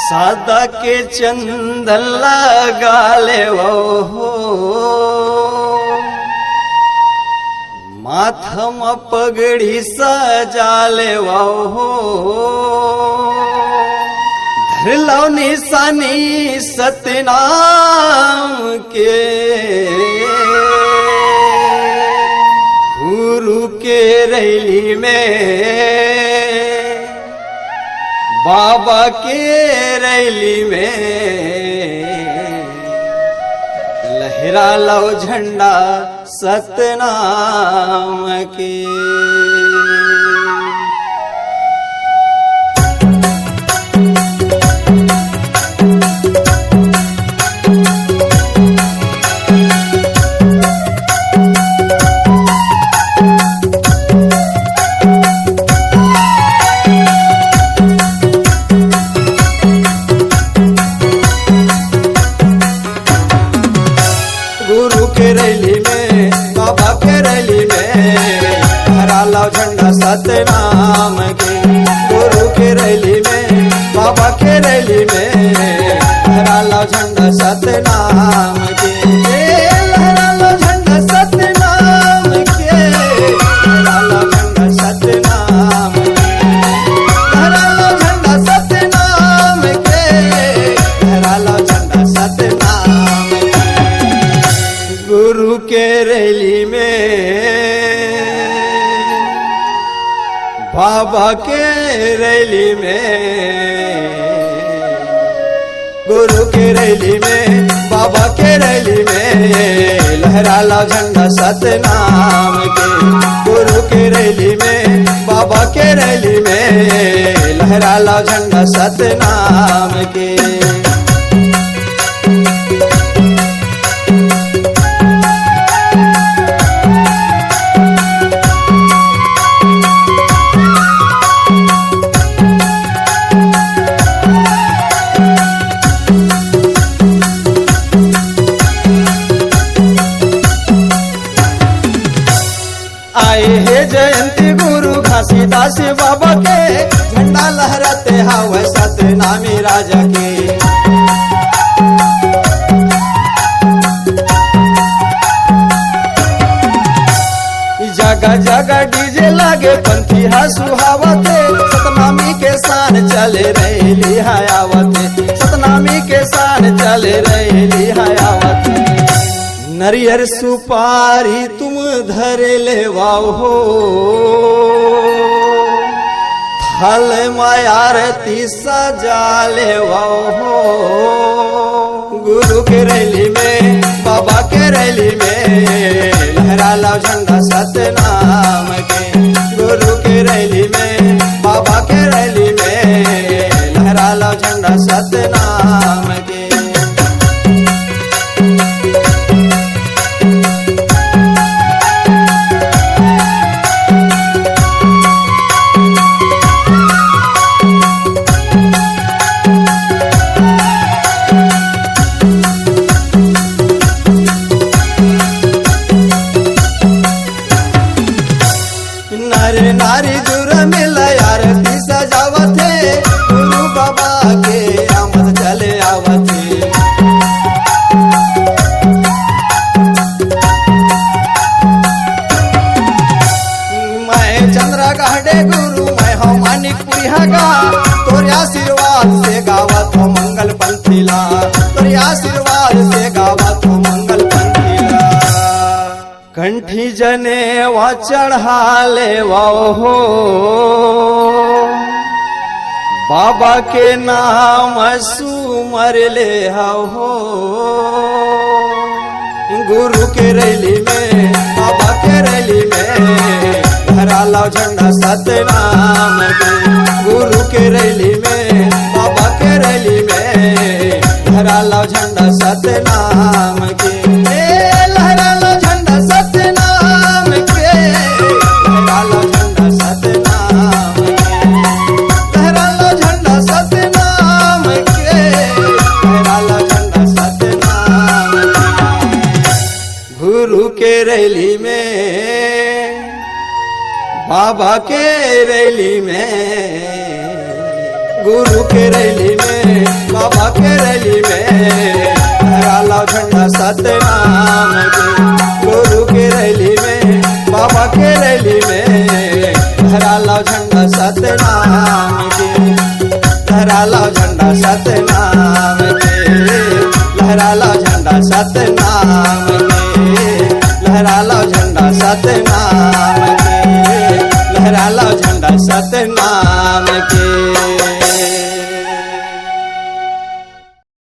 सादा के चंदन लगा ले हो, माथम पगड़ी सजा ले हो, धरलो निशानी सतनाम के, गुरु के रैली में, बाबा के रैली में, लहरा लो झंडा सतनाम के। गुरु के रैली में, बाबा के रैली में, लहरा लो झंडा सतनाम के। गुरु के रैली में, बाबा के रैली में, लहरा लो झंडा सतनाम के। लहरा लो झंडा सतनाम के, लहरा लो झंडा सतनाम के, लहरा लो झंडा सतनाम के, लहरा लो झंडा सतनाम के। गुरु के रैली में, बाबा के रैली में, गुरु के रैली में, बाबा के रैली में, लहरा लो झंडा सतनाम के। गुरु के रैली में, बाबा के रैली में, लहरा लो झंडा सतनाम के। आए हे जयंती गुरु घासीदास बाबा के, झंडा लहराते हवे सतनामी राजा के। जगह जगह डीजे लागे पंथी सुहावते, सतनामी के शान चले रैली हयावते, सतनामी के शान चले रैली हयावते। नरियर सुपारी तुम धर ले हो, थल मायारती सजा ले हो। गुरु के रैली में, बाबा के रैली में, लहरा लो झंडा सतनाम के। गुरु के रैली में, बाबा के रैली में, लहरा लो झंडा सतनाम के। नारी नारी जुर मिल आरती सजावत है, गुरु बाबा के आमद चले आवत है। मैं चंद्रा गाड़े गुरु, मैं हो मानिकपुरी हगा, तोरे आशीर्वाद से गावत हो मंगल पंथीला, तोरे आशीर्वाद से गावत हो मंगल पंथीला। कंठी जने वा चढ़ा ले हो, बाबा के नाम सुमर ले हो। गुरु के रैली में, बाबा के रैली में, लहरा लो झंडा सतनाम के। गुरु के रैली में, बाबा के रैली में, लहरा लो झंडा सतनाम के। लहरा लो झंडा सतनाम के, लहरा लो झंडा सतनाम के, लहरा लो झंडा सतनाम के, लहरा लो झंडा सतनाम के। गुरु के रैली में, बाबा के रैली में, गुरु के रैली में बाबा के रैली में लहरा लो झंडा सतनाम के। गुरु के रैली में बाबा के रैली में लहरा लो झंडा सतनाम के। लहरा लो झंडा सतनाम के। लहरा लो झंडा सतनाम के। लहरा लो झंडा सतनाम के। लहरा लो झंडा सतनाम के।